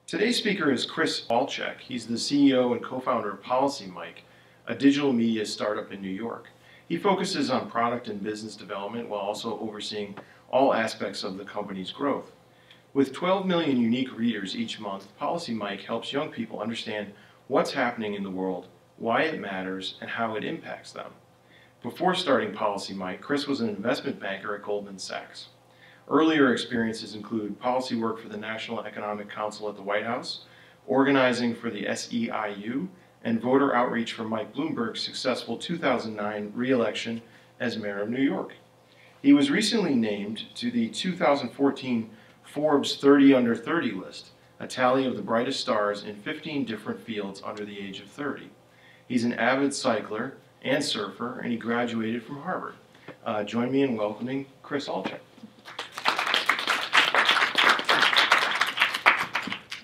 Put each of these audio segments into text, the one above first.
Today's speaker is Chris Altchek. He's the CEO and co-founder of PolicyMic, a digital media startup in New York. He focuses on product and business development while also overseeing all aspects of the company's growth. With 12 million unique readers each month, PolicyMic helps young people understand what's happening in the world, why it matters, and how it impacts them. Before starting PolicyMic, Chris was an investment banker at Goldman Sachs. Earlier experiences include policy work for the National Economic Council at the White House, organizing for the SEIU, and voter outreach for Mike Bloomberg's successful 2009 re-election as mayor of New York. He was recently named to the 2014 Forbes 30 Under 30 list, a tally of the brightest stars in 15 different fields under the age of 30. He's an avid cycler and surfer, and he graduated from Harvard. Join me in welcoming Chris Altchek.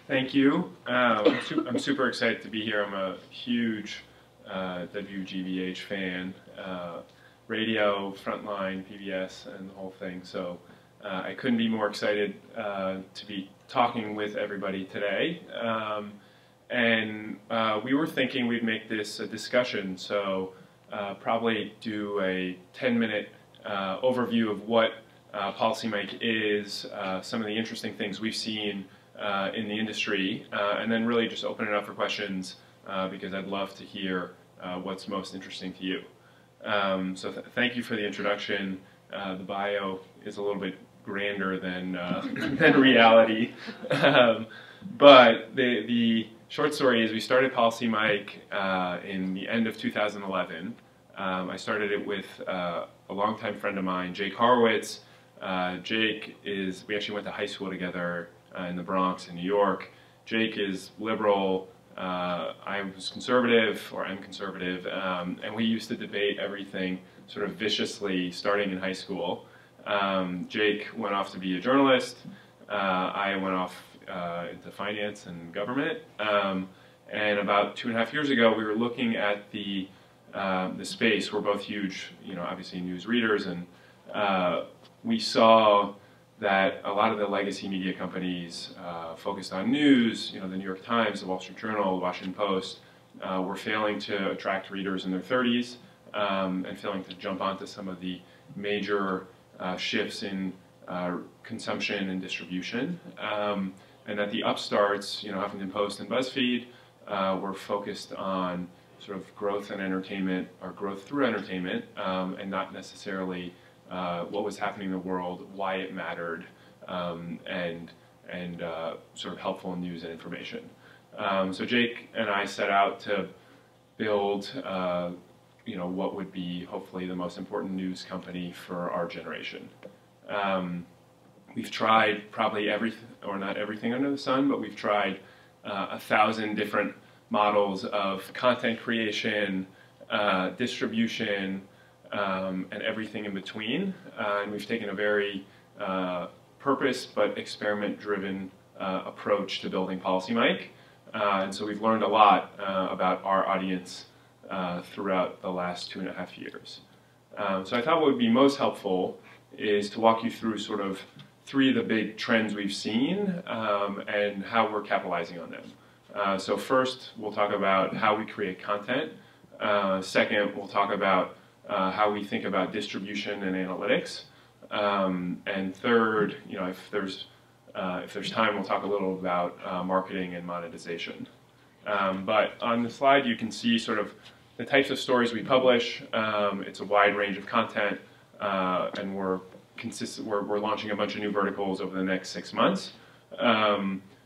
Thank you. I'm super excited to be here. I'm a huge WGBH fan, radio, Frontline, PBS, and the whole thing. So I couldn't be more excited to be talking with everybody today. We were thinking we'd make this a discussion, so probably do a 10-minute overview of what PolicyMic is, some of the interesting things we've seen in the industry, and then really just open it up for questions because I'd love to hear what's most interesting to you. Thank you for the introduction. The bio is a little bit grander than reality, but the short story is we started PolicyMic in the end of 2011. I started it with a longtime friend of mine, Jake Horowitz. We actually went to high school together in the Bronx in New York. Jake is liberal, I was conservative, or am conservative, and we used to debate everything sort of viciously starting in high school. Jake went off to be a journalist, I went off into finance and government, and about 2.5 years ago we were looking at the space. We're both huge, obviously news readers, and we saw that a lot of the legacy media companies focused on news, the New York Times, the Wall Street Journal, the Washington Post, were failing to attract readers in their 30s and failing to jump onto some of the major shifts in consumption and distribution. And that the upstarts, Huffington Post and BuzzFeed, were focused on sort of growth and entertainment, or growth through entertainment, and not necessarily what was happening in the world, why it mattered, and sort of helpful news and information. So Jake and I set out to build, what would be hopefully the most important news company for our generation. We've tried probably everything, or not everything under the sun, but we've tried 1,000 different models of content creation, distribution, and everything in between. And we've taken a very purpose but experiment-driven approach to building PolicyMic. And so we've learned a lot about our audience throughout the last 2.5 years. So I thought what would be most helpful is to walk you through sort of 3 of the big trends we've seen and how we're capitalizing on them. So first, we'll talk about how we create content. Second, we'll talk about how we think about distribution and analytics. And third, if there's time, we'll talk a little about marketing and monetization. But on the slide, you can see sort of the types of stories we publish. It's a wide range of content, and we're launching a bunch of new verticals over the next 6 months.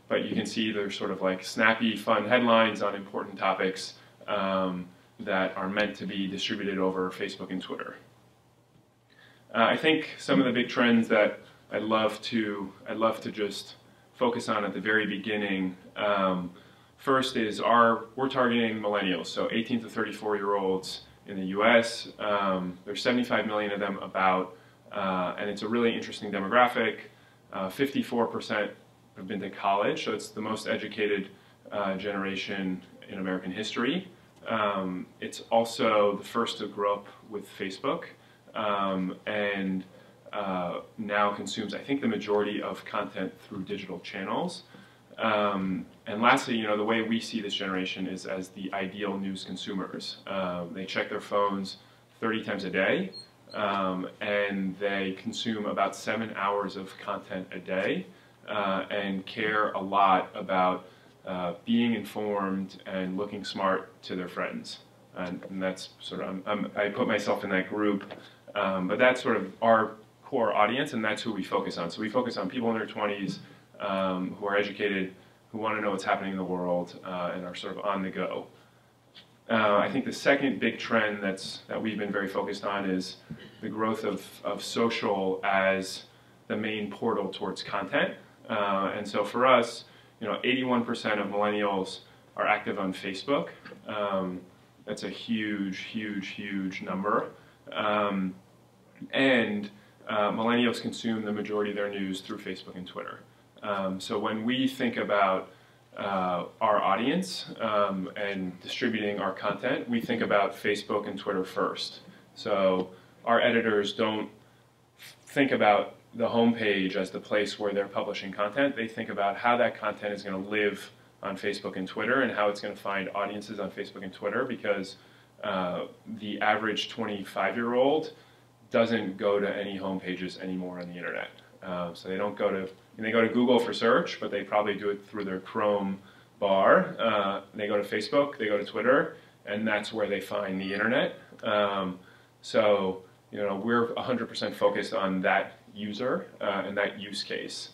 But you can see there's sort of like snappy, fun headlines on important topics that are meant to be distributed over Facebook and Twitter. I think some of the big trends that I'd love to just focus on at the very beginning. First is we're targeting millennials, so 18 to 34-year-olds in the U.S. There's 75 million of them about, and it's a really interesting demographic. 54% have been to college, so it's the most educated generation in American history. It's also the first to grow up with Facebook, and now consumes, I think, the majority of content through digital channels. And lastly, the way we see this generation is as the ideal news consumers. They check their phones 30 times a day, and they consume about 7 hours of content a day, and care a lot about being informed and looking smart to their friends. And that's sort of, I put myself in that group, but that's sort of our core audience, and that's who we focus on. So we focus on people in their 20s who are educated, who want to know what's happening in the world, and are sort of on the go. I think the second big trend that we've been very focused on is the growth of social as the main portal towards content. And so for us, 81% of millennials are active on Facebook. That's a huge, huge, huge number. And millennials consume the majority of their news through Facebook and Twitter. So when we think about our audience and distributing our content, we think about Facebook and Twitter first. So our editors don't think about the homepage as the place where they're publishing content. They think about how that content is going to live on Facebook and Twitter and how it's going to find audiences on Facebook and Twitter, because the average 25-year-old doesn't go to any homepages anymore on the internet. So they don't go to, they go to Google for search, but they probably do it through their Chrome bar. They go to Facebook, they go to Twitter, and that's where they find the internet. So we're 100% focused on that user and that use case,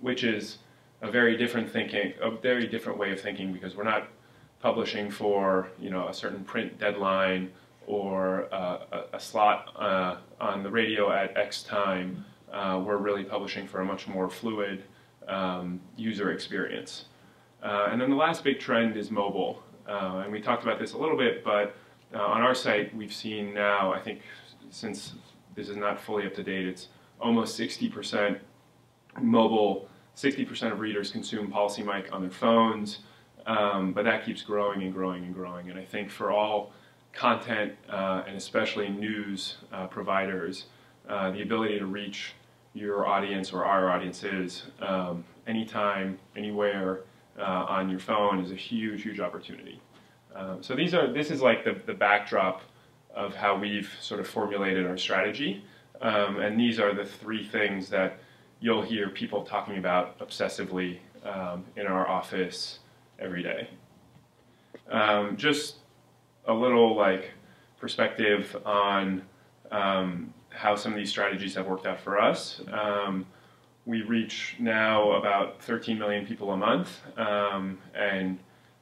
which is a very different way of thinking, because we're not publishing for a certain print deadline or a slot on the radio at X time. We're really publishing for a much more fluid user experience. And then the last big trend is mobile. And we talked about this a little bit, but on our site we've seen now, I think since this is not fully up to date, it's almost 60% mobile. 60% of readers consume PolicyMic on their phones, but that keeps growing and growing and growing. And I think for all content, and especially news providers, the ability to reach your audience or our audiences anytime, anywhere on your phone is a huge, huge opportunity. So this is like the backdrop of how we've sort of formulated our strategy. And these are the three things that you'll hear people talking about obsessively in our office every day. Just a little perspective on how some of these strategies have worked out for us. We reach now about 13 million people a month, and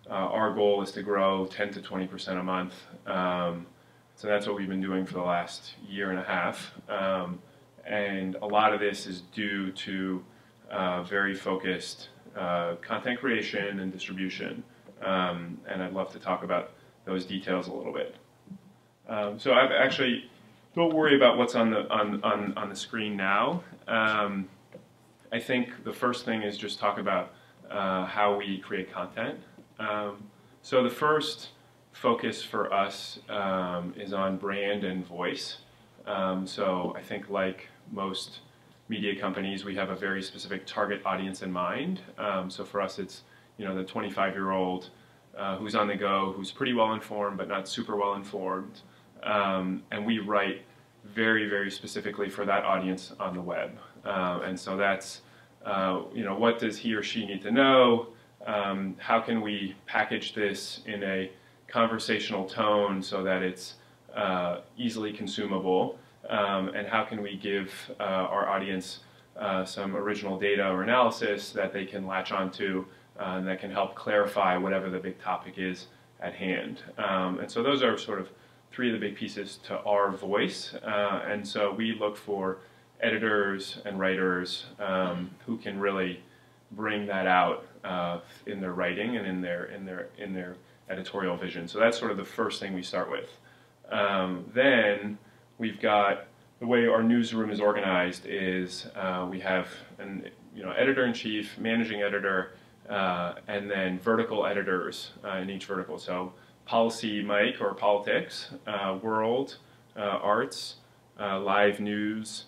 our goal is to grow 10 to 20% a month. So that's what we've been doing for the last year and a half. And a lot of this is due to very focused content creation and distribution. And I'd love to talk about those details a little bit. So I've actually, don't worry about what's on the screen now. I think the first thing is just talk about how we create content. So the first focus for us is on brand and voice. So I think like most media companies, we have a very specific target audience in mind. So for us, it's the 25-year-old who's on the go, who's pretty well informed but not super well informed, and we write very, very specifically for that audience on the web. And so that's what does he or she need to know? How can we package this in a conversational tone so that it's easily consumable? And how can we give our audience some original data or analysis that they can latch onto and that can help clarify whatever the big topic is at hand? And so those are sort of three of the big pieces to our voice. And so we look for editors and writers who can really bring that out in their writing and in their editorial vision. So that's sort of the first thing we start with. Then we've got the way our newsroom is organized is we have an editor-in-chief, managing editor, and then vertical editors in each vertical. So PolicyMic or politics, world, arts, live news,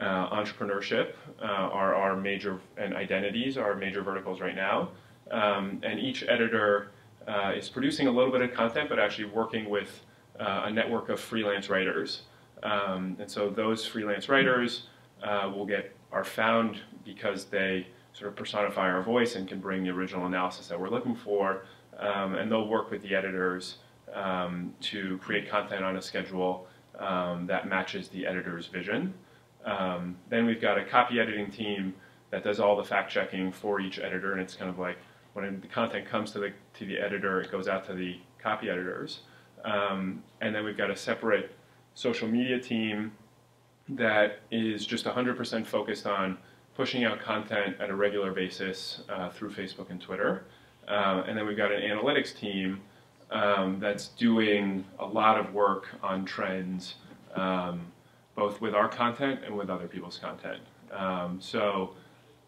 entrepreneurship are our major, and identities are our major verticals right now. And each editor is producing a little bit of content, but actually working with a network of freelance writers. And so those freelance writers are found because they sort of personify our voice and can bring the original analysis that we're looking for. And they'll work with the editors to create content on a schedule that matches the editor's vision. Then we've got a copy editing team that does all the fact checking for each editor, and it's kind of like when the content comes to the editor, it goes out to the copy editors. And then we've got a separate social media team that is just 100% focused on pushing out content at a regular basis through Facebook and Twitter. And then we've got an analytics team that's doing a lot of work on trends, both with our content and with other people's content. So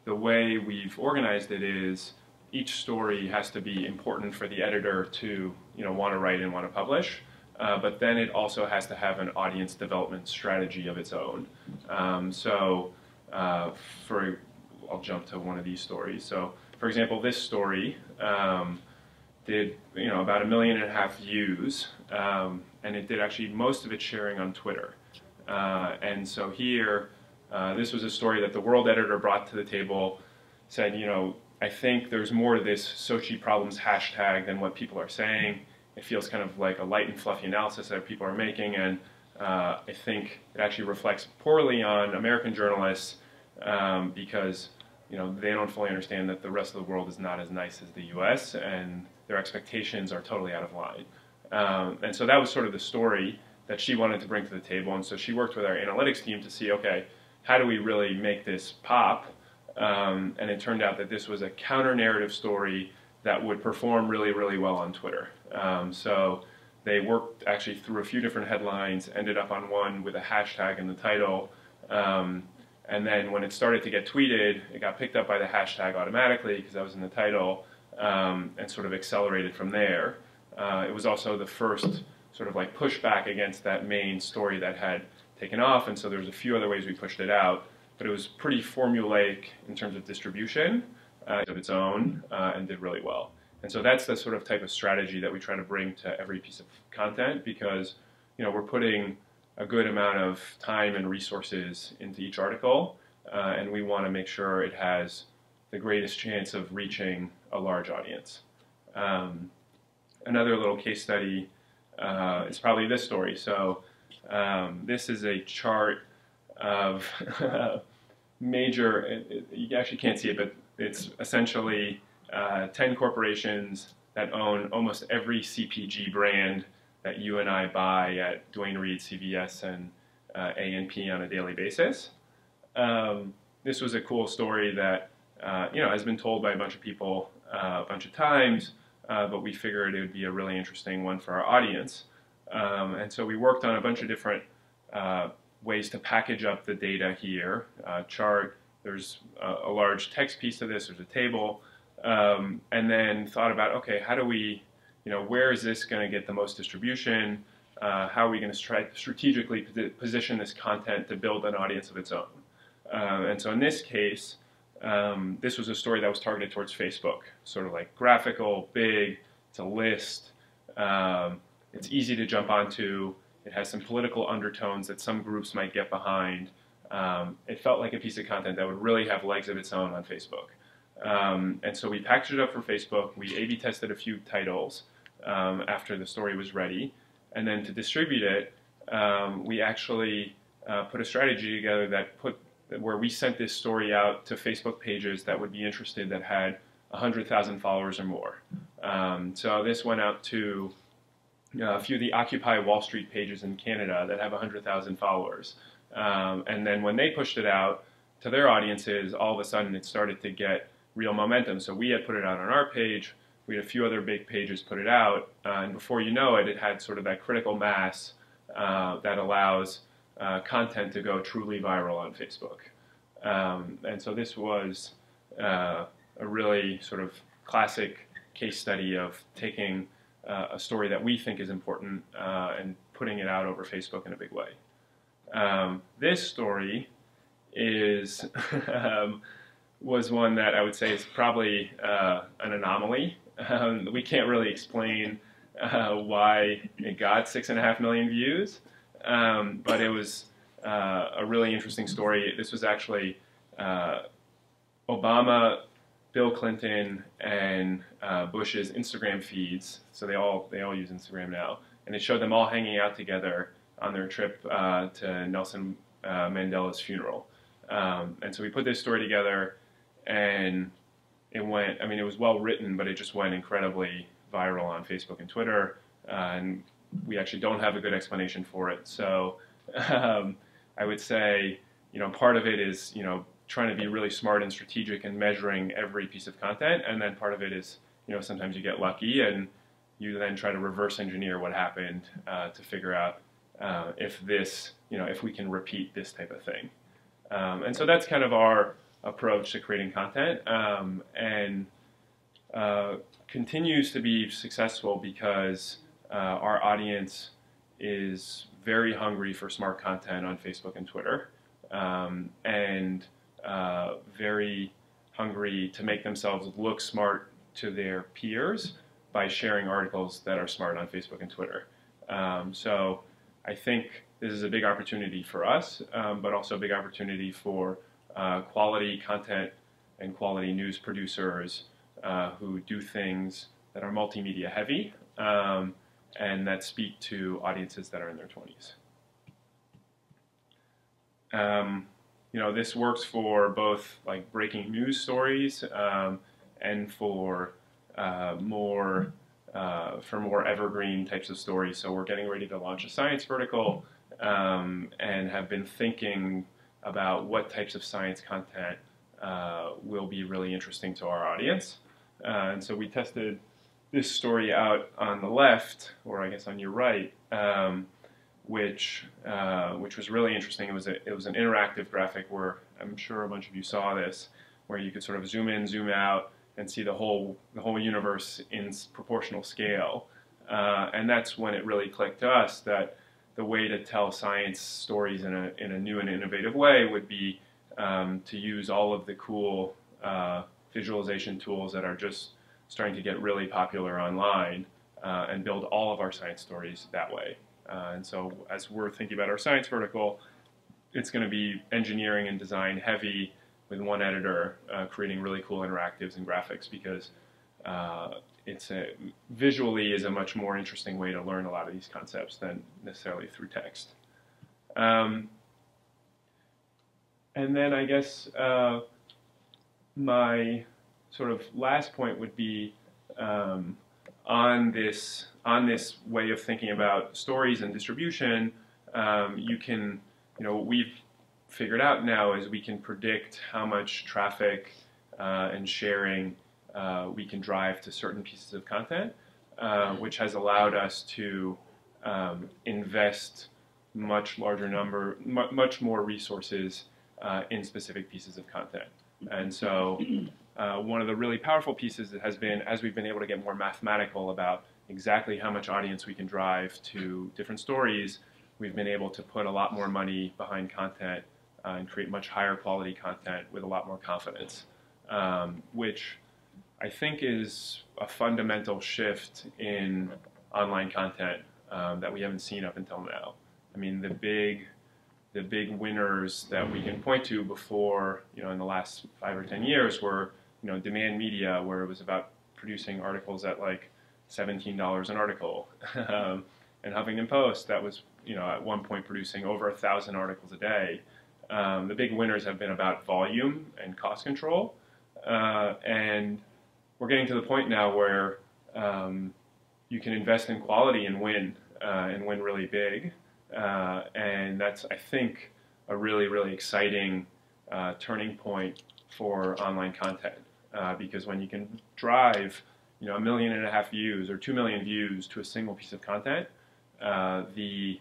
the way we've organized it is each story has to be important for the editor to want to write and want to publish, but then it also has to have an audience development strategy of its own. I'll jump to one of these stories. So for example, this story did about 1.5 million views, and it did actually most of its sharing on Twitter. And so here, this was a story that the World editor brought to the table, said, I think there's more to this Sochi problems hashtag than what people are saying. It feels kind of like a light and fluffy analysis that people are making, and I think it actually reflects poorly on American journalists because they don't fully understand that the rest of the world is not as nice as the US, and their expectations are totally out of line. And so that was sort of the story that she wanted to bring to the table, and so she worked with our analytics team to see, okay, how do we really make this pop? And it turned out that this was a counter-narrative story that would perform really, really well on Twitter. So they worked actually through a few different headlines, ended up on one with a hashtag in the title, and then when it started to get tweeted, it got picked up by the hashtag automatically because that was in the title, and sort of accelerated from there. It was also the first sort of like pushback against that main story that had taken off, and so there's a few other ways we pushed it out, but it was pretty formulaic in terms of distribution of its own, and did really well. And so that's the sort of type of strategy that we try to bring to every piece of content, because we're putting a good amount of time and resources into each article, and we want to make sure it has the greatest chance of reaching a large audience. Another little case study is probably this story. So this is a chart of major, you actually can't see it, but it's essentially 10 corporations that own almost every CPG brand that you and I buy at Duane Reade, CVS, and A&P on a daily basis. This was a cool story that has been told by a bunch of people a bunch of times, but we figured it would be a really interesting one for our audience. And so we worked on a bunch of different ways to package up the data here. Chart, there's a large text piece to this, there's a table, and then thought about, okay, how do we, where is this going to get the most distribution? How are we going to strategically position this content to build an audience of its own? And so in this case, this was a story that was targeted towards Facebook, sort of like graphical, big, it's a list, it's easy to jump onto, it has some political undertones that some groups might get behind. It felt like a piece of content that would really have legs of its own on Facebook. And so we packaged it up for Facebook, we A/B tested a few titles after the story was ready, and then to distribute it, we actually put a strategy together where we sent this story out to Facebook pages that would be interested that had 100,000 followers or more. So this went out to a few of the Occupy Wall Street pages in Canada that have 100,000 followers. And then when they pushed it out to their audiences, all of a sudden it started to get real momentum. So we had put it out on our page, we had a few other big pages put it out, and before you know it, it had sort of that critical mass that allows content to go truly viral on Facebook. And so this was a really sort of classic case study of taking a story that we think is important and putting it out over Facebook in a big way. This story is was one that I would say is probably an anomaly. We can't really explain why it got 6.5 million views, but it was a really interesting story. This was actually Obama, Bill Clinton, and Bush's Instagram feeds. So they all use Instagram now, and it showed them all hanging out together on their trip to Nelson Mandela's funeral. And so we put this story together, and it went, I mean, it was well written, but it just went incredibly viral on Facebook and Twitter, and we actually don't have a good explanation for it. So I would say, part of it is, trying to be really smart and strategic and measuring every piece of content, and then part of it is, sometimes you get lucky and you then try to reverse engineer what happened to figure out if this, if we can repeat this type of thing. And so that's kind of our approach to creating content, and continues to be successful because our audience is very hungry for smart content on Facebook and Twitter, and very hungry to make themselves look smart to their peers by sharing articles that are smart on Facebook and Twitter. So I think this is a big opportunity for us, but also a big opportunity for quality content and quality news producers who do things that are multimedia heavy and that speak to audiences that are in their 20s. This works for both like breaking news stories and for more evergreen types of stories. So we're getting ready to launch a science vertical and have been thinking about what types of science content will be really interesting to our audience. And so we tested this story out on the left, or I guess on your right, which was really interesting. It was an interactive graphic where I'm sure a bunch of you saw this, where you could sort of zoom in, zoom out, and see the whole universe in proportional scale. And that's when it really clicked to us that the way to tell science stories in a new and innovative way would be to use all of the cool visualization tools that are just starting to get really popular online and build all of our science stories that way. And so as we're thinking about our science vertical, it's going to be engineering and design heavy with one editor creating really cool interactives and graphics, because visually is a much more interesting way to learn a lot of these concepts than necessarily through text. And then I guess my sort of last point would be on this way of thinking about stories and distribution. What we've figured out now is we can predict how much traffic and sharing we can drive to certain pieces of content, which has allowed us to invest much more resources in specific pieces of content. And so one of the really powerful pieces has been, as we've been able to get more mathematical about exactly how much audience we can drive to different stories, we've been able to put a lot more money behind content and create much higher quality content with a lot more confidence, which I think is a fundamental shift in online content that we haven't seen up until now. I mean, the big winners that we can point to before, in the last 5 or 10 years were, demand media, where it was about producing articles at like $17 an article, and Huffington Post that was, at one point producing over 1,000 articles a day. The big winners have been about volume and cost control, and we're getting to the point now where you can invest in quality and win really big. And that's, I think, a really, really exciting turning point for online content. Because when you can drive, 1.5 million views or 2 million views to a single piece of content, the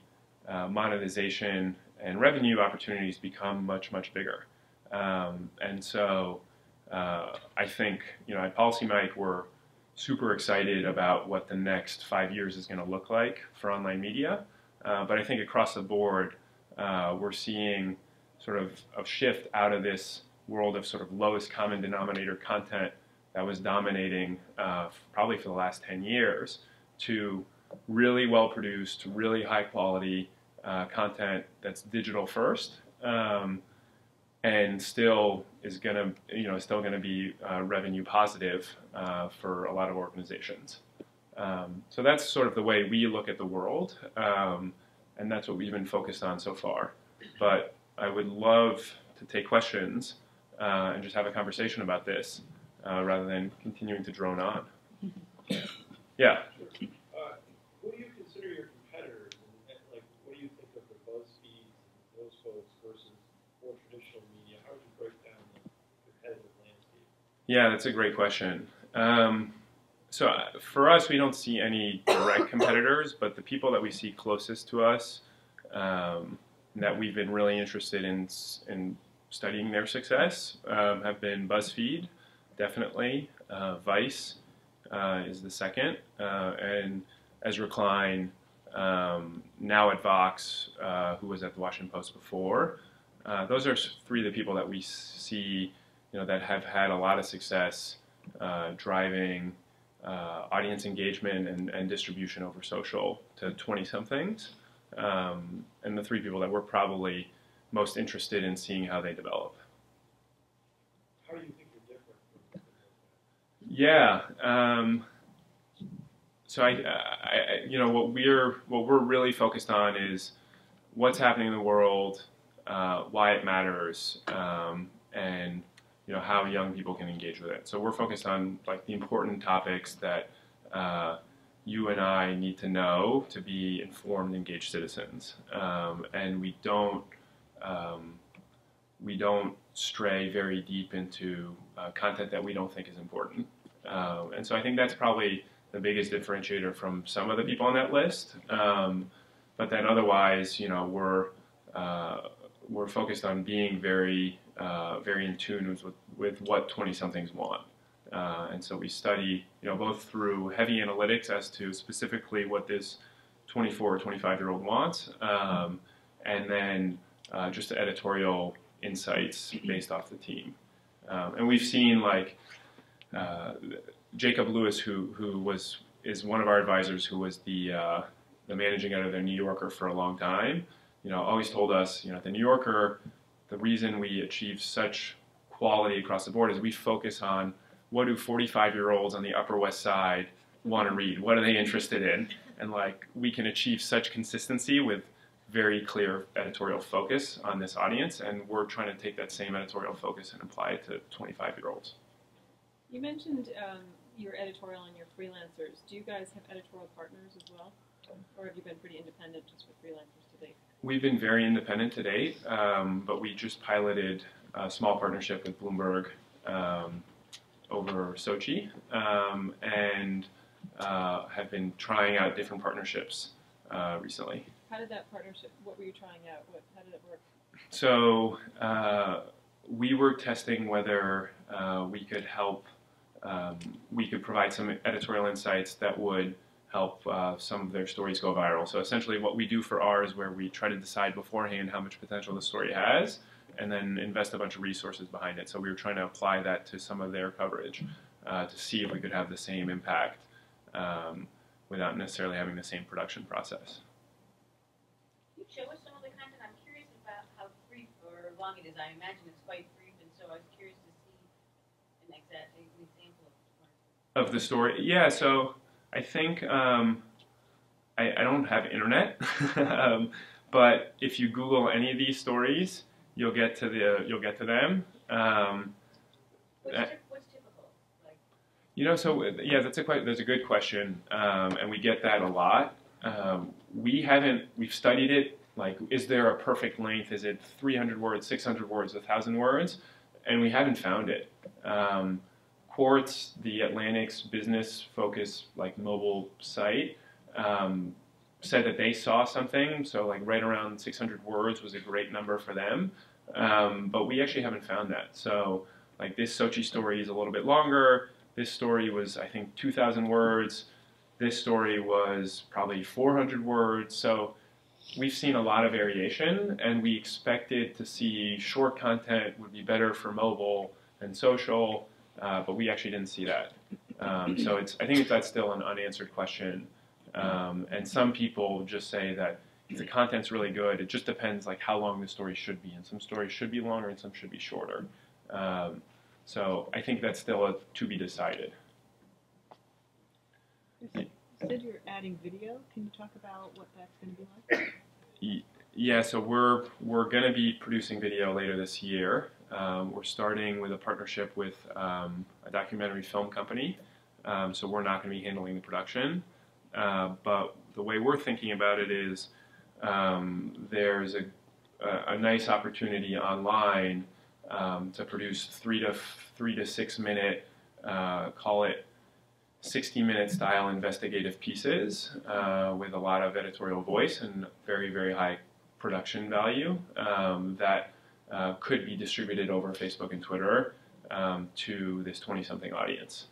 monetization and revenue opportunities become much, much bigger. And so I think, at PolicyMic, we're super excited about what the next 5 years is going to look like for online media. But I think across the board, we're seeing sort of shift out of this world of sort of lowest common denominator content that was dominating probably for the last 10 years to really well produced, really high quality content that's digital first, and still is gonna, still gonna be revenue positive for a lot of organizations. So that's sort of the way we look at the world, and that's what we've been focused on so far. But I would love to take questions and just have a conversation about this rather than continuing to drone on. Yeah. Who do you consider your competitors? And like, what do you think of the BuzzFeeds and those folks versus more traditional media? How would you break down the competitive landscape? Yeah, that's a great question. So for us, we don't see any direct competitors, but the people that we see closest to us that we've been really interested in studying their success have been BuzzFeed, definitely. Vice is the second, and Ezra Klein, now at Vox, who was at the Washington Post before. Those are three of the people that we see, that have had a lot of success driving audience engagement and distribution over social to 20-somethings, and the three people that we're probably most interested in seeing how they develop. How do you think you're different from Yeah. So what we're really focused on is what's happening in the world, why it matters, and how young people can engage with it. So we're focused on like the important topics that you and I need to know to be informed, engaged citizens, and we don't stray very deep into content that we don't think is important. And so I think that's probably the biggest differentiator from some of the people on that list. But then otherwise, we're focused on being very in tune with what 20-somethings want. And so we study, both through heavy analytics as to specifically what this 24 or 25-year-old wants, and then just editorial insights based off the team. And we've seen like Jacob Lewis, who is one of our advisors, who was the managing editor of the New Yorker for a long time, always told us, the New Yorker, the reason we achieve such quality across the board is we focus on what do 45-year-olds on the Upper West Side want to read? What are they interested in? And like we can achieve such consistency with very clear editorial focus on this audience, and we're trying to take that same editorial focus and apply it to 25-year-olds. You mentioned your editorial and your freelancers. Do you guys have editorial partners as well? Or have you been pretty independent just with freelancers to date? We've been very independent to date, but we just piloted a small partnership with Bloomberg over Sochi, and have been trying out different partnerships recently. How did that partnership, what were you trying out? How did it work? So we were testing whether we could help, we could provide some editorial insights that would help some of their stories go viral. So essentially what we do for ours, where we try to decide beforehand how much potential the story has, and then invest a bunch of resources behind it. So we were trying to apply that to some of their coverage to see if we could have the same impact without necessarily having the same production process. Can you show us some of the content? I'm curious about how brief or long it is. I imagine it's quite brief, and so I was curious to see an example of the story. Yeah, so I think I don't have internet, but if you Google any of these stories, you'll get to them. What's typical? Like, so yeah, that's a good question, and we get that a lot. We've studied it. Like, is there a perfect length? Is it 300 words, 600 words, 1,000 words? And we haven't found it. Quartz, the Atlantic's business-focused mobile site, said that they saw something. So like right around 600 words was a great number for them. But we actually haven't found that. So like this Sochi story is a little bit longer. This story was, I think, 2,000 words. This story was probably 400 words. So we've seen a lot of variation, and we expected to see short content would be better for mobile and social, but we actually didn't see that. So I think that's still an unanswered question. And some people just say that if the content's really good, it just depends like how long the story should be, and some stories should be longer and some should be shorter. So I think that's still to be decided. You said you're adding video. Can you talk about what that's going to be like? Yeah, so we're going to be producing video later this year. We're starting with a partnership with a documentary film company, so we're not going to be handling the production. But the way we're thinking about it is there's a nice opportunity online to produce 3 to 6 minute, call it 60-minute style investigative pieces with a lot of editorial voice and very, very high production value that could be distributed over Facebook and Twitter to this 20-something audience.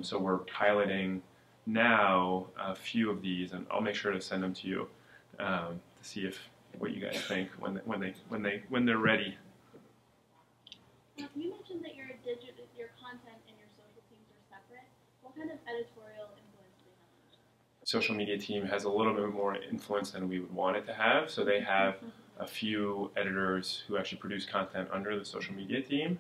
So we're piloting now a few of these, and I'll make sure to send them to you to see what you guys think when they're ready. You mentioned that your content and your social teams are separate. What kind of editorial influence do they have on each other? Social media team has a little bit more influence than we would want it to have, so they have a few editors who actually produce content under the social media team.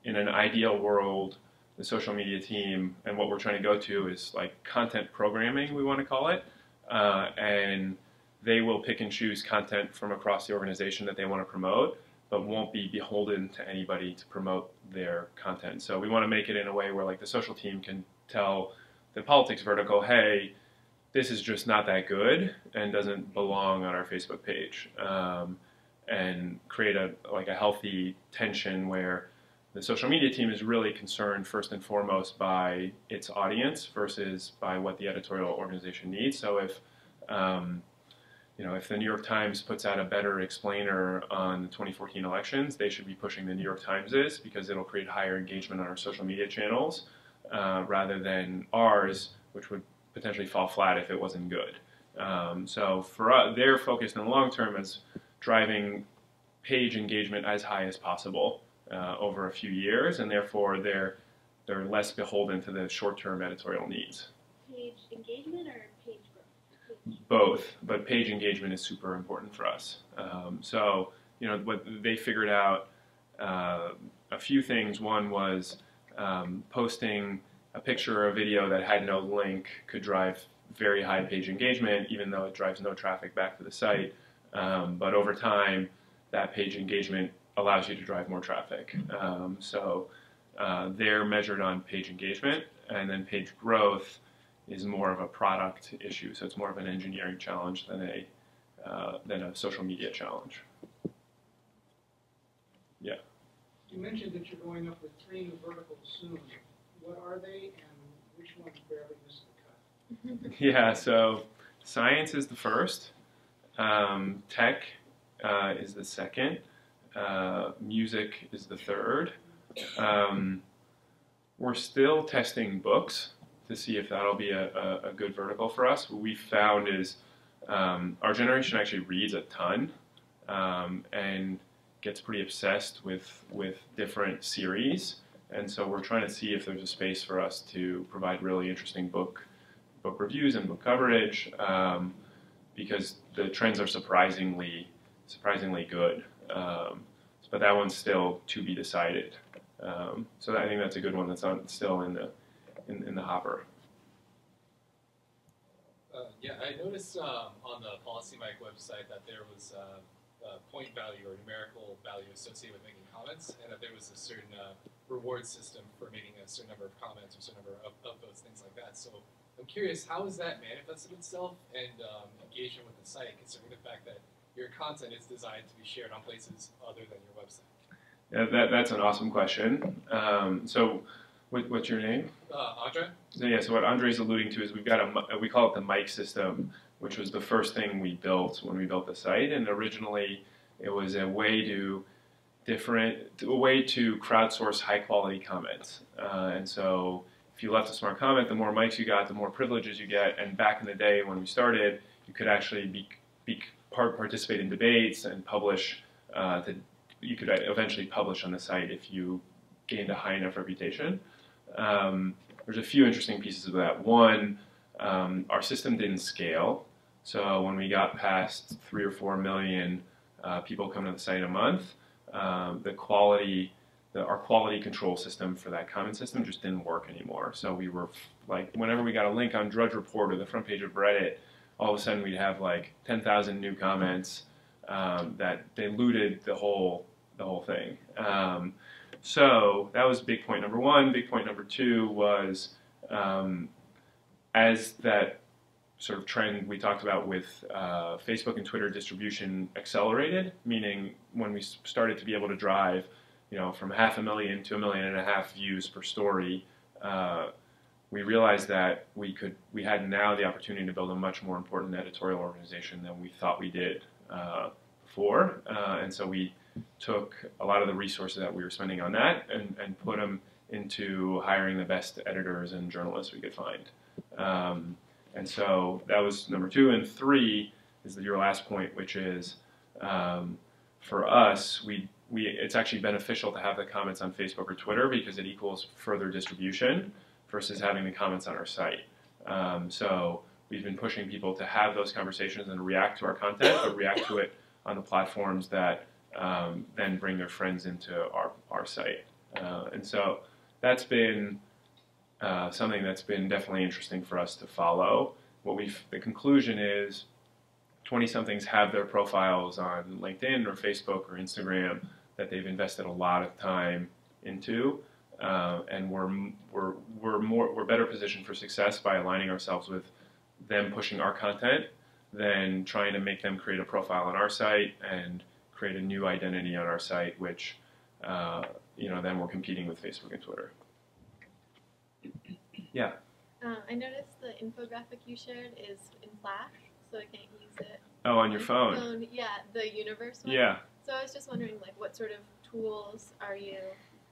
In an ideal world, the social media team, and what we're trying to go to is like content programming, we want to call it, and they will pick and choose content from across the organization that they want to promote, but won't be beholden to anybody to promote their content. So we want to make it in a way where like the social team can tell the politics vertical, hey, this is just not that good and doesn't belong on our Facebook page, and create a healthy tension where the social media team is really concerned first and foremost by its audience versus by what the editorial organization needs. So if if the New York Times puts out a better explainer on the 2014 elections, they should be pushing the New York Times' because it'll create higher engagement on our social media channels rather than ours, which would potentially fall flat if it wasn't good. So for us, they're focused in the long term as driving page engagement as high as possible over a few years, and therefore they're less beholden to the short-term editorial needs. Page engagement or page growth? Both, but page engagement is super important for us. So what they figured out a few things. One was posting a picture or a video that had no link could drive very high page engagement, even though it drives no traffic back to the site. But over time, that page engagement allows you to drive more traffic. So they're measured on page engagement, and then page growth is more of a product issue. So it's more of an engineering challenge than a social media challenge. Yeah. You mentioned that you're going up with 3 new verticals soon. What are they, and which ones barely missed the cut? Yeah, so science is the first, tech is the second, music is the third. We're still testing books to see if that'll be a good vertical for us. What we found is our generation actually reads a ton and gets pretty obsessed with different series. And so we're trying to see if there's a space for us to provide really interesting book reviews and book coverage because the trends are surprisingly good. But that one's still to be decided. So I think that's a good one that's still in the hopper. Yeah, I noticed on the PolicyMic website that there was a point value or numerical value associated with making comments, and that there was a certain reward system for making a certain number of comments or a certain number of upvotes, things like that. So I'm curious, how has that manifested itself and engagement with the site, considering the fact that your content is designed to be shared on places other than your website? Yeah, that's an awesome question. So what's your name? Andre? So what Andre's alluding to is we've got we call it the mic system, which was the first thing we built when we built the site. And originally it was a way to crowdsource high quality comments. And so if you left a smart comment, the more mics you got, the more privileges you get. And back in the day when we started, you could actually be participate in debates and publish. You could eventually publish on the site if you gained a high enough reputation. There's a few interesting pieces of that. One, our system didn't scale. So when we got past 3 or 4 million people coming to the site a month, our quality control system for that comment system just didn't work anymore. So we were like, whenever we got a link on Drudge Report or the front page of Reddit, all of a sudden we'd have like 10,000 new comments that diluted the whole thing. So that was big point number one. Big point number two was as that sort of trend we talked about with Facebook and Twitter distribution accelerated, meaning when we started to be able to drive, from 500,000 to 1.5 million views per story, we realized that we had now the opportunity to build a much more important editorial organization than we thought we did before, and so we took a lot of the resources that we were spending on that and put them into hiring the best editors and journalists we could find. And so that was number two. And three is your last point, which is for us, it's actually beneficial to have the comments on Facebook or Twitter because it equals further distribution versus having the comments on our site. So we've been pushing people to have those conversations and react to our content, but react to it on the platforms that then bring their friends into our site. And so that's been something that's been definitely interesting for us to follow. The conclusion is 20-somethings have their profiles on LinkedIn or Facebook or Instagram that they've invested a lot of time into, and we're better positioned for success by aligning ourselves with them pushing our content than trying to make them create a profile on our site and create a new identity on our site, which then we're competing with Facebook and Twitter. Yeah. I noticed the infographic you shared is in Flash, so I can't use it. Oh, on your phone? Yeah, the universe one. Yeah. So I was just wondering, what sort of tools are you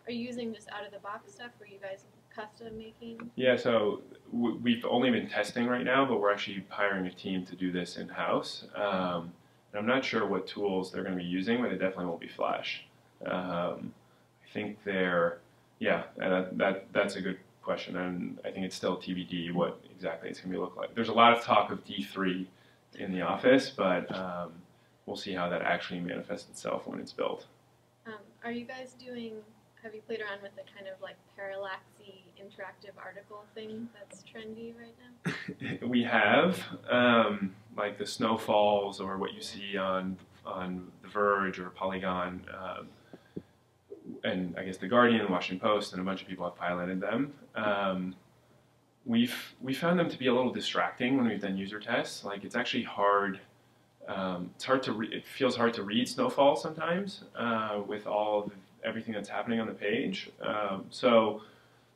using? Just out of the box stuff? Were you guys custom making? Yeah, so we've only been testing right now, but we're actually hiring a team to do this in house. And I'm not sure what tools they're going to be using, but it definitely won't be Flash. I think that's a good question, and I think it's still TBD what exactly it's going to look like. There's a lot of talk of D3 in the office, but we'll see how that actually manifests itself when it's built. Have you played around with the kind of parallaxy interactive article thing that's trendy right now? We have, like the snowfalls or what you see on The Verge or Polygon, and I guess The Guardian, The Washington Post, and a bunch of people have piloted them. We found them to be a little distracting when we've done user tests. It's actually hard. It feels hard to read snowfall sometimes with everything that's happening on the page. So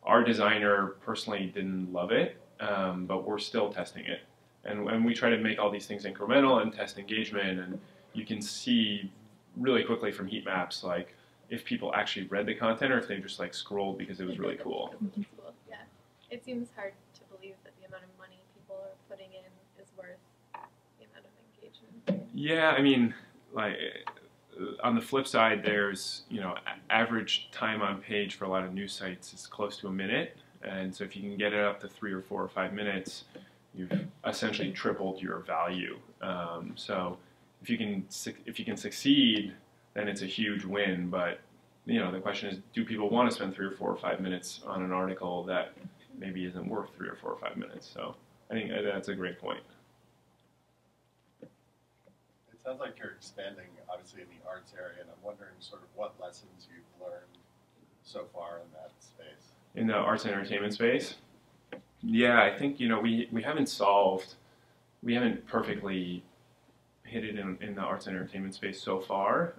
our designer personally didn't love it, but we're still testing it. And we try to make all these things incremental and test engagement, and you can see really quickly from heat maps if people actually read the content or if they just scrolled because it was really cool. Cool. Yeah. It seems hard to believe that the amount of money people are putting in is worth the amount of engagement. Yeah, I mean, on the flip side, there's, average time on page for a lot of news sites is close to a minute. And so if you can get it up to 3 or 4 or 5 minutes, you've essentially tripled your value. So if you can succeed, then it's a huge win. But the question is, do people want to spend 3 or 4 or 5 minutes on an article that maybe isn't worth 3 or 4 or 5 minutes? So I think that's a great point. It sounds like you're expanding, obviously, in the arts area, and I'm wondering sort of what lessons you've learned so far in that space. In the arts and entertainment space? Yeah, I think, we haven't perfectly hit it in the arts and entertainment space so far.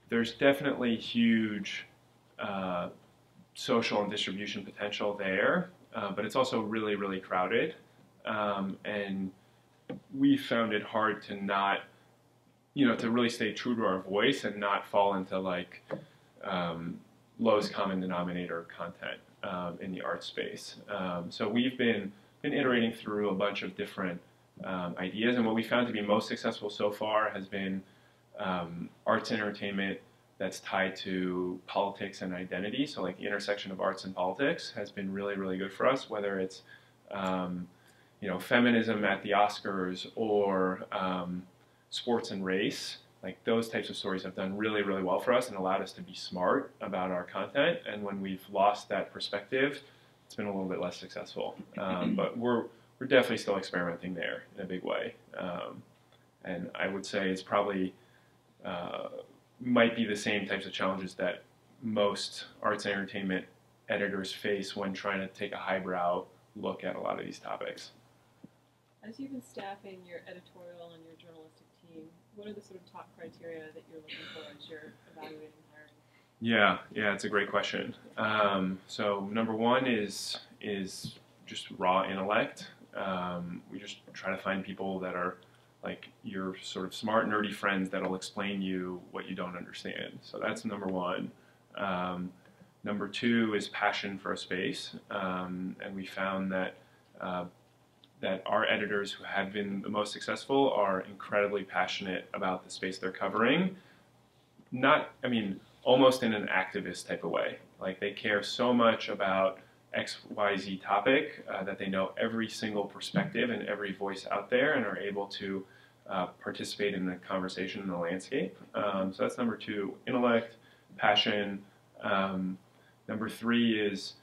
There's definitely huge social and distribution potential there, but it's also really, really crowded. And we found it hard to not, to really stay true to our voice and not fall into lowest common denominator content in the art space. So we've been iterating through a bunch of different ideas. And what we found to be most successful so far has been arts and entertainment that's tied to politics and identity. So like the intersection of arts and politics has been really, really good for us, whether it's feminism at the Oscars or sports and race. Like those types of stories have done really, really well for us and allowed us to be smart about our content. And when we've lost that perspective, it's been a little bit less successful. But we're definitely still experimenting there in a big way. And I would say it's probably might be the same types of challenges that most arts and entertainment editors face when trying to take a highbrow look at a lot of these topics. As you've been staffing your editorial and your journalistic team, what are the sort of top criteria that you're looking for as you're evaluating hiring? Yeah, it's a great question. So number one is just raw intellect. We just try to find people that are like your sort of smart, nerdy friends that'll explain you what you don't understand. So that's number one. Number two is passion for a space. And we found that that our editors who have been the most successful are incredibly passionate about the space they're covering. Almost in an activist type of way. Like they care so much about XYZ topic that they know every single perspective and every voice out there and are able to participate in the conversation in the landscape. So that's number two, intellect, passion. Number three is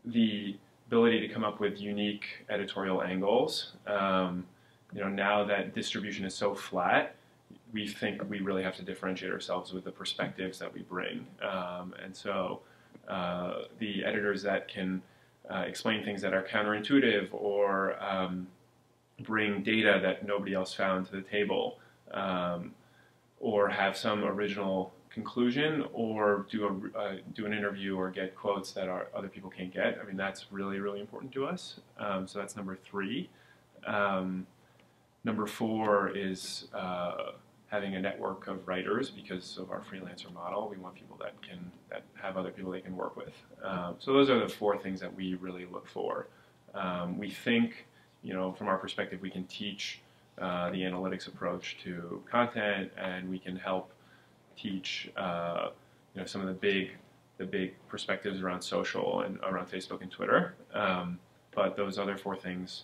the ability to come up with unique editorial angles. Now that distribution is so flat, we think we really have to differentiate ourselves with the perspectives that we bring. And so the editors that can explain things that are counterintuitive or bring data that nobody else found to the table, or have some original conclusion, or do an interview or get quotes that other people can't get. I mean, that's really, really important to us. So that's number three. Number four is having a network of writers because of our freelancer model. We want people that have other people they can work with. So those are the four things that we really look for. We think, from our perspective, we can teach the analytics approach to content, and we can help teach some of the big perspectives around social and around Facebook and Twitter. But those other four things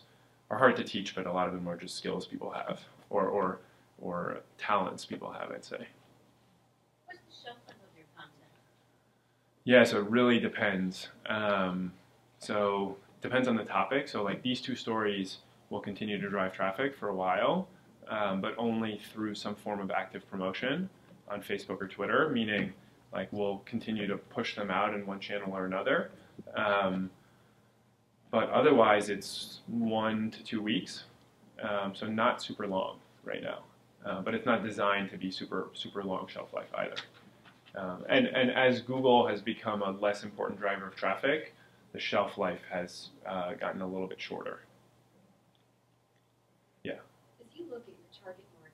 are hard to teach, but a lot of them are just skills people have or talents people have, I'd say. What's the shelf life of your content? Yeah, so it really depends. So it depends on the topic. So like these two stories will continue to drive traffic for a while, but only through some form of active promotion on Facebook or Twitter, meaning like we'll continue to push them out in one channel or another. But otherwise it's 1 to 2 weeks, so not super long right now. But it's not designed to be super long shelf life either. And as Google has become a less important driver of traffic, the shelf life has gotten a little bit shorter. Yeah. If you look at your target market,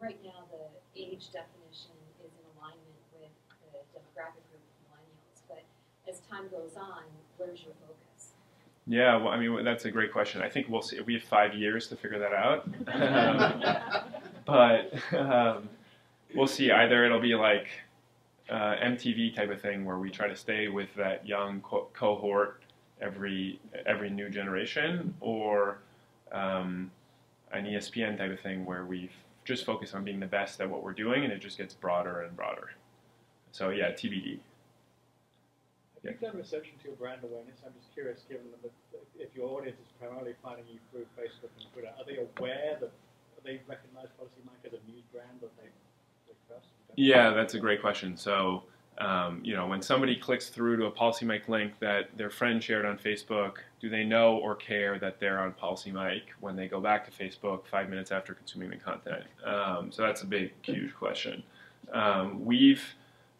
right now the age definition is in alignment with the demographic group of millennials. But as time goes on, where's your focus? Yeah, well, I mean, that's a great question. I think we'll see. We have 5 years to figure that out. But we'll see. Either it'll be like MTV type of thing where we try to stay with that young cohort every new generation, or an ESPN type of thing where we just focus on being the best at what we're doing, and it just gets broader and broader. So yeah, TBD. Have you done research into your brand awareness? I'm just curious, given that if your audience is primarily finding you through Facebook and Twitter, are they aware that they recognize PolicyMic as a news brand that they trust? Yeah, that's a great question. So, when somebody clicks through to a PolicyMic link that their friend shared on Facebook, do they know or care that they're on PolicyMic when they go back to Facebook 5 minutes after consuming the content? So that's a big, huge question. We've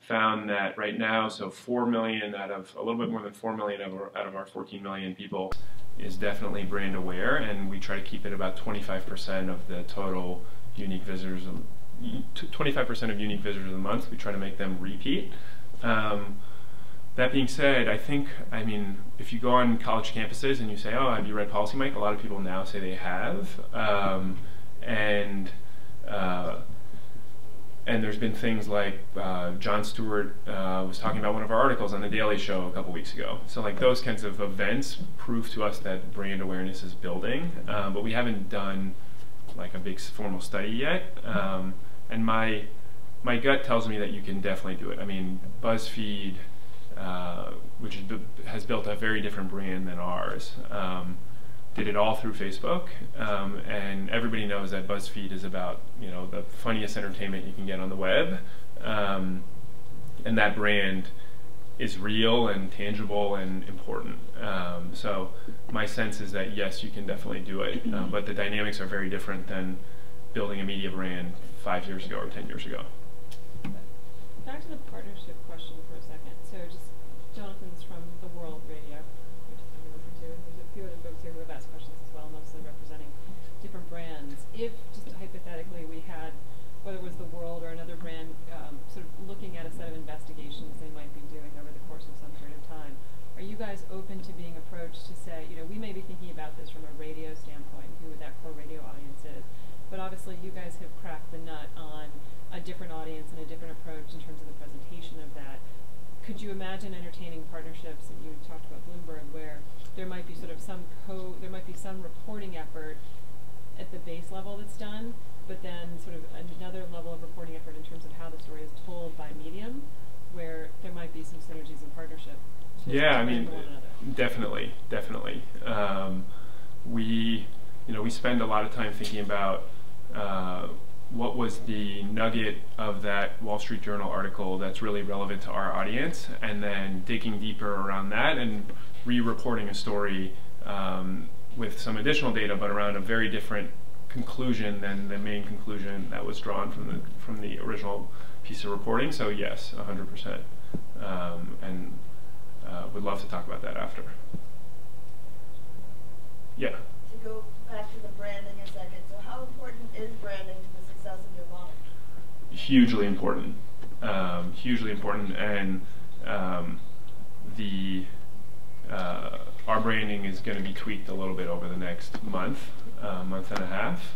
found that right now, so 4 million out of, a little bit more than 4 million out of our 14 million people is definitely brand aware, and we try to keep it about 25% of the total unique visitors, 25% of unique visitors a month. We try to make them repeat. That being said, I mean, if you go on college campuses and you say, oh, have you read PolicyMic? A lot of people now say they have. And there's been things like Jon Stewart was talking about one of our articles on The Daily Show a couple weeks ago. So like those kinds of events prove to us that brand awareness is building, but we haven't done like a big formal study yet. And my gut tells me that you can definitely do it. I mean, BuzzFeed, which has built a very different brand than ours, did it all through Facebook, and everybody knows that BuzzFeed is about, you know, the funniest entertainment you can get on the web, and that brand is real and tangible and important. So my sense is that yes, you can definitely do it, but the dynamics are very different than building a media brand 5 years ago or 10 years ago. Back to the partnership question for a second. So just Jonathan's from The World Radio, which I'm going to listen to, and there's a few other folks here who have asked questions as well, mostly representing different brands. If, just hypothetically, we had, whether it was The World or another brand, sort of looking at a set of investigations they might be doing over the course of some period of time, are you guys open to being approached to say, you know, we may be thinking about this from a radio standpoint, who that core radio audience is, but obviously you guys have cracked the nut on a different audience and a different approach in terms of the presentation of that. Could you imagine entertaining partnerships, and you talked about Bloomberg, where there might be sort of some reporting effort at the base level that's done, but then sort of another level of reporting effort in terms of how the story is told by medium, where there might be some synergies and partnership? Yeah, I mean, definitely. We spend a lot of time thinking about what was the nugget of that Wall Street Journal article that's really relevant to our audience, and then digging deeper around that and re-reporting a story with some additional data, but around a very different conclusion than the main conclusion that was drawn from the original piece of reporting. So yes, 100%, and would love to talk about that after. Yeah. To go back to the branding a second, so how important is branding to the success of your model? Hugely important, and our branding is going to be tweaked a little bit over the next month and a half,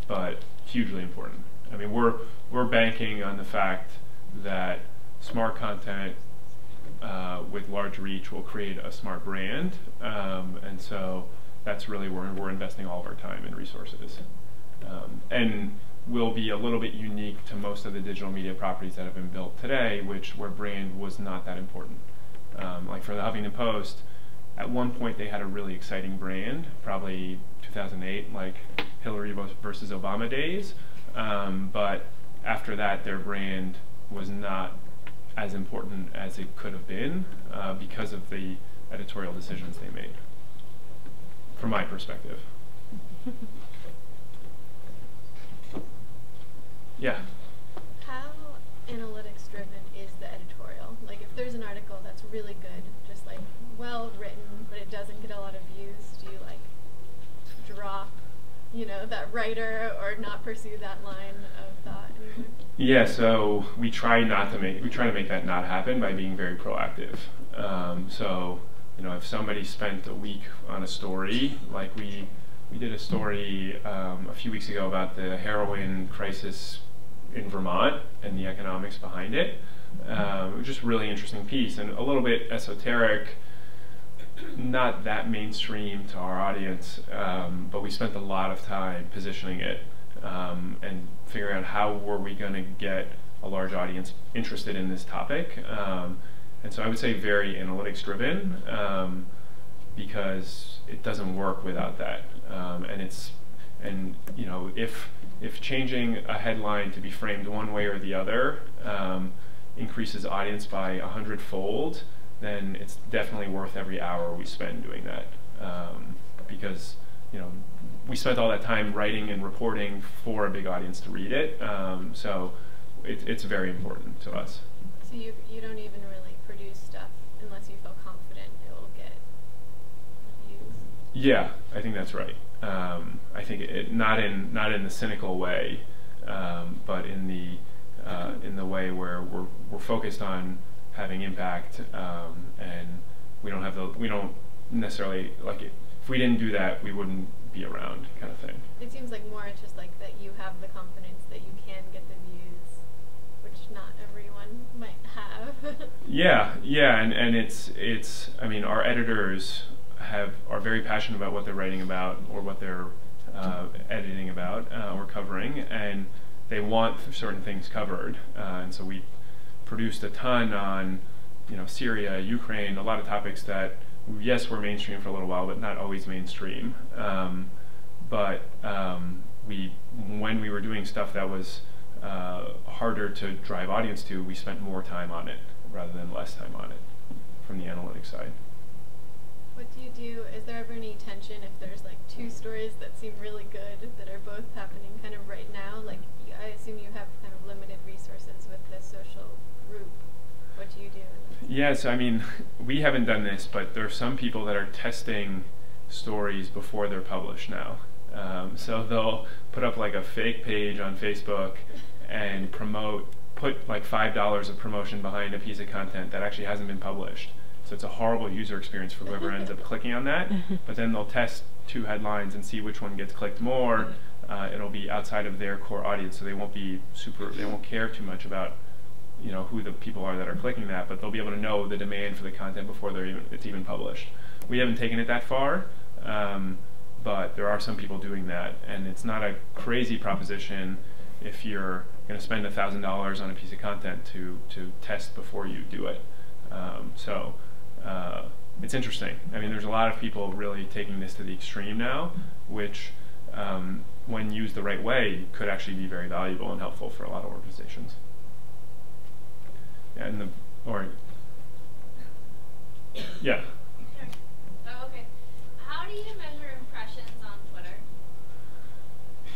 but hugely important. I mean, we're banking on the fact that smart content with large reach will create a smart brand, and so that's really where we're investing all of our time and resources, and will be a little bit unique to most of the digital media properties that have been built today, where brand was not that important. Like for the Huffington Post, at one point they had a really exciting brand, probably 2008, like Hillary versus Obama days, but after that their brand was not as important as it could have been because of the editorial decisions they made, from my perspective. Yeah? How analytics driven is the editorial? Like if there's an article that's really good, just like well written, but it doesn't get a lot of views, do you like drop, you know, that writer or not pursue that line of thought anymore? Yeah, so we try to make that not happen by being very proactive. So, you know, if somebody spent a week on a story, like we did a story a few weeks ago about the heroin crisis in Vermont and the economics behind it. It was just a really interesting piece and a little bit esoteric, not that mainstream to our audience, but we spent a lot of time positioning it and figuring out how were we going to get a large audience interested in this topic. And so I would say very analytics driven, because it doesn't work without that. And you know, if changing a headline to be framed one way or the other increases audience by 100-fold, then it's definitely worth every hour we spend doing that, because you know we spent all that time writing and reporting for a big audience to read it, so it's very important to us. So you don't even really produce stuff unless you feel confident it will get views? Yeah, I think that's right. I think not in the cynical way, but in the way where we're focused on having impact, and we don't necessarily, like, if we didn't do that, we wouldn't be around, kind of thing. It seems like more it's just like that you have the confidence that you can get the views, which not everyone might have. Yeah, and it's I mean, our editors are very passionate about what they're writing about or what they're editing about or covering, and they want certain things covered, and so we produced a ton on, you know, Syria, Ukraine, a lot of topics that, yes, were mainstream for a little while, but not always mainstream. When we were doing stuff that was harder to drive audience to, we spent more time on it rather than less time on it from the analytics side. What do you do? Is there ever any tension if there's like two stories that seem really good that are both happening kind of right now? Like, I assume you have kind of limited resources with the social group. What do you do? Yes, I mean, we haven't done this, but there are some people that are testing stories before they're published now. So they'll put up like a fake page on Facebook and put like $5 of promotion behind a piece of content that actually hasn't been published. So it's a horrible user experience for whoever ends up clicking on that. But then they'll test 2 headlines and see which one gets clicked more. It'll be outside of their core audience, so they won't care too much about, you know, who the people are that are clicking that, but they'll be able to know the demand for the content before it's even published. We haven't taken it that far, but there are some people doing that, and it's not a crazy proposition if you're going to spend $1,000 on a piece of content to test before you do it. It's interesting. I mean, there's a lot of people really taking this to the extreme now, which, when used the right way, could actually be very valuable and helpful for a lot of organizations. Yeah. Oh, okay. How do you measure impressions on Twitter?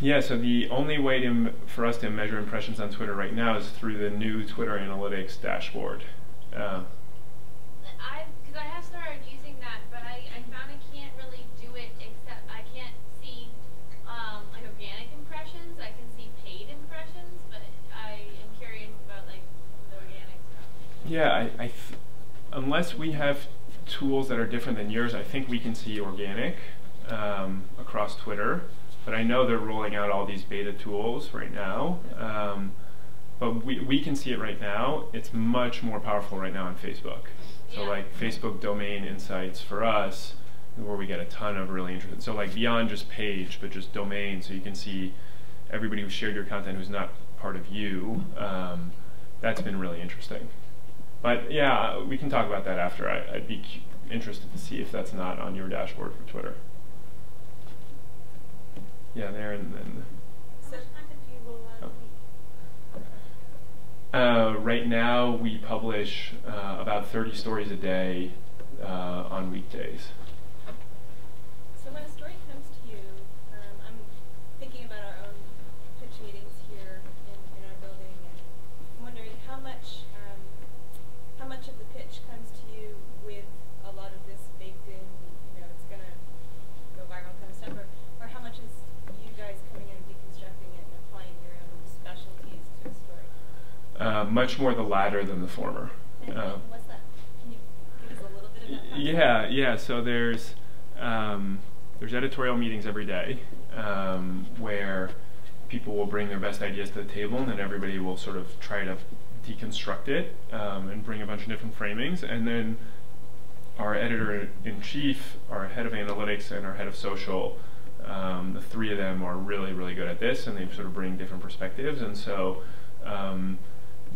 Yeah, so the only way for us to measure impressions on Twitter right now is through the new Twitter Analytics dashboard. Because I have started using that, but I found I can't really do it except I can't see like organic impressions. I can see paid impressions, but I am curious about like the organic stuff. Yeah, unless we have tools that are different than yours, I think we can see organic across Twitter. But I know they're rolling out all these beta tools right now. But we can see it right now. It's much more powerful right now on Facebook. So like Facebook domain insights for us, where we get a ton of really interesting, so like beyond just page, but just domain, so you can see everybody who shared your content who's not part of you. That's been really interesting. But yeah, we can talk about that after. I'd be interested to see if that's not on your dashboard for Twitter. Yeah, there and then. So much content do you roll out a week? Right now, we publish about 30 stories a day on weekdays. So when a story comes to you, I'm thinking about our own pitch meetings here in our building, and I'm wondering how much of the pitch comes to you with a lot of this baked in, you know, it's going to go viral kind of stuff, or how much is you guys coming in and deconstructing it and applying your own specialties to a story? Much more the latter than the former. And what's that? Can you give us a little bit of that? Yeah. So there's editorial meetings every day where people will bring their best ideas to the table, and then everybody will sort of try to deconstruct it and bring a bunch of different framings. And then our editor-in-chief, our head of analytics, and our head of social, the 3 of them are really, really good at this, and they sort of bring different perspectives. And so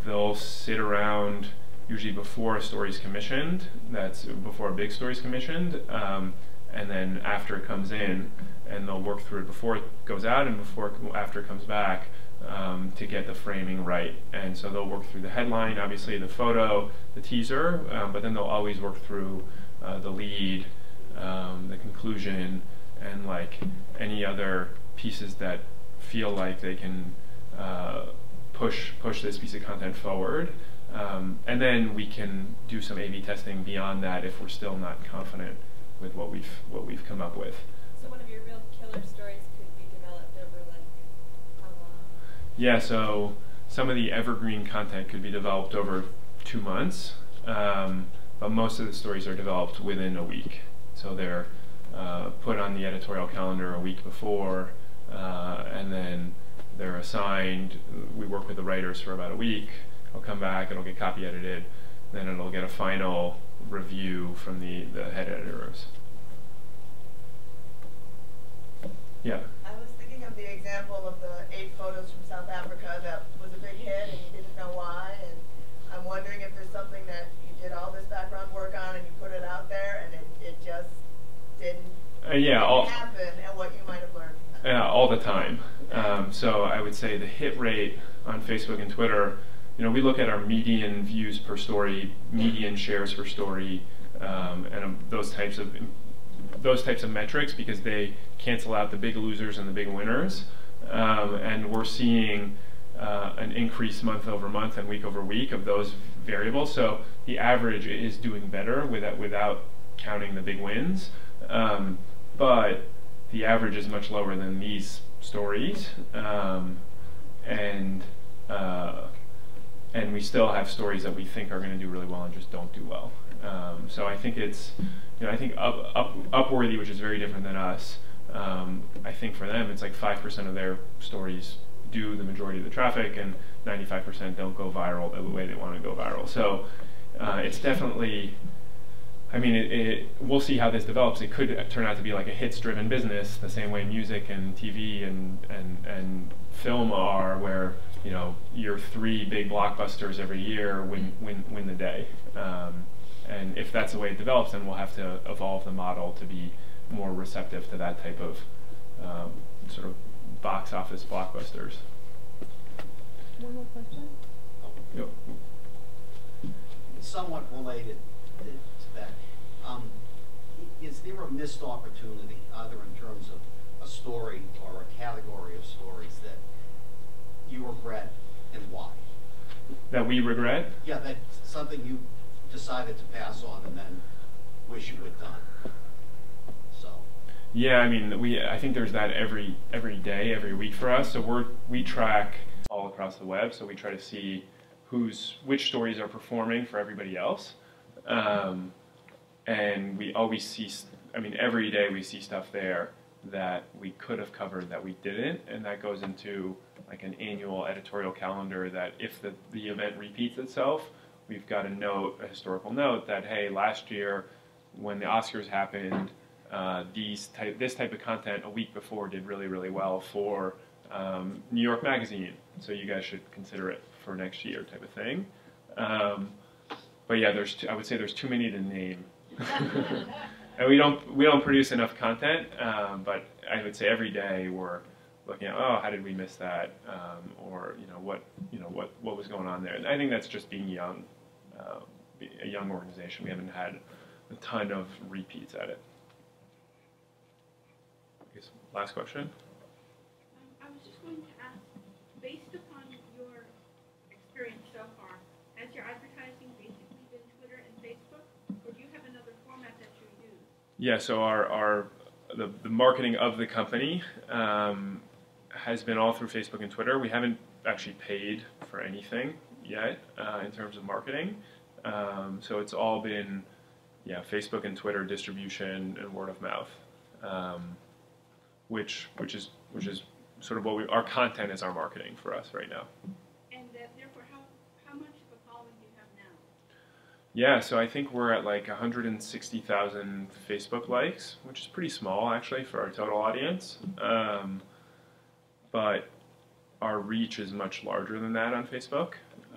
they'll sit around usually before a story's commissioned, that's before a big story's commissioned, and then after it comes in, and they'll work through it before it goes out and after it comes back to get the framing right. And so they'll work through the headline, obviously the photo, the teaser, but then they'll always work through the lead, the conclusion, and like any other pieces that feel like they can push this piece of content forward. And then we can do some A/B testing beyond that if we're still not confident with what we've come up with. So one of your real killer stories could be developed over like how long? Yeah, so some of the evergreen content could be developed over 2 months. but most of the stories are developed within a week. So they're put on the editorial calendar a week before, and then they're assigned. We work with the writers for about a week. It'll come back, it'll get copy edited, then it'll get a final review from the head editors. Yeah? I was thinking of the example of the 8 photos from South Africa that was a big hit and you didn't know why, and I'm wondering if there's something that you did all this background work on and you put it out there and it just didn't happen, and what you might have learned from that. Yeah, all the time. So I would say the hit rate on Facebook and Twitter, we look at our median views per story, median shares per story, and those types of metrics, because they cancel out the big losers and the big winners. And we're seeing an increase month over month and week over week of those variables. So the average is doing better without counting the big wins. But the average is much lower than these stories. And we still have stories that we think are going to do really well and just don't do well. So I think it's, I think Upworthy, which is very different than us, I think for them it's like 5% of their stories do the majority of the traffic and 95% don't go viral the way they want to go viral. So it's definitely, we'll see how this develops. It could turn out to be like a hits-driven business, the same way music and TV and film are, where your 3 big blockbusters every year win the day. And if that's the way it develops, then we'll have to evolve the model to be more receptive to that type of sort of box office blockbusters. One more question? Yep. Somewhat related to that. Is there a missed opportunity, either in terms of a story or a category of stories, that you regret, and why? That we regret? Yeah, that's something you decided to pass on and then wish you had done. So. Yeah, I think there's that every day, every week for us. So we track all across the web. So we try to see which stories are performing for everybody else. And we always see, every day we see stuff there that we could have covered that we didn't, and that goes into like an annual editorial calendar that if the event repeats itself, we've got a historical note that, hey, last year when the Oscars happened, this type of content a week before did really, really well for New York Magazine, so you guys should consider it for next year, type of thing. But yeah, I would say there's too many to name. And we don't produce enough content, but I would say every day we're looking at, how did we miss that, or what was going on there. And I think that's just being young, a young organization. We haven't had a ton of repeats at it. I guess last question. I was just going to ask, based upon your experience so far, has your advertising basically been Twitter and Facebook, or do you have another format that you use? Yeah, so the marketing of the company has been all through Facebook and Twitter. We haven't actually paid for anything yet in terms of marketing. So it's all been Facebook and Twitter distribution and word of mouth, which is sort of our content is our marketing for us right now. And therefore, how much of a following do you have now? Yeah, so I think we're at like 160,000 Facebook likes, which is pretty small actually for our total audience. But our reach is much larger than that on Facebook.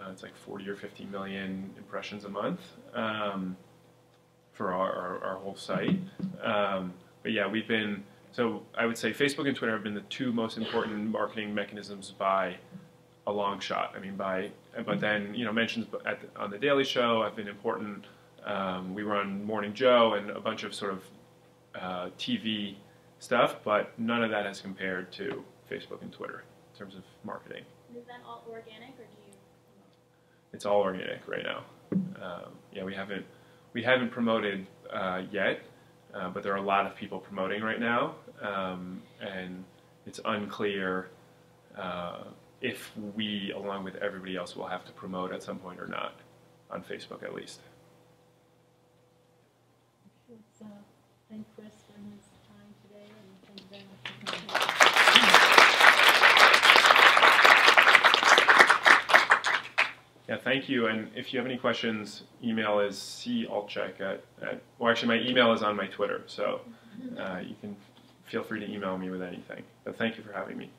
It's like 40 or 50 million impressions a month for our whole site. But yeah, so I would say Facebook and Twitter have been the 2 most important marketing mechanisms by a long shot. But then, mentions on The Daily Show have been important. We run Morning Joe and a bunch of sort of TV stuff, but none of that has compared to Facebook and Twitter in terms of marketing. Is that all organic, or do you promote? It's all organic right now. Yeah, we haven't promoted yet, but there are a lot of people promoting right now, and it's unclear if we, along with everybody else, will have to promote at some point or not, on Facebook at least. thank Chris for his time today, and thank you very much for coming. Yeah, thank you. And if you have any questions, email is caltchek well, actually, my email is on my Twitter, so you can feel free to email me with anything. But thank you for having me.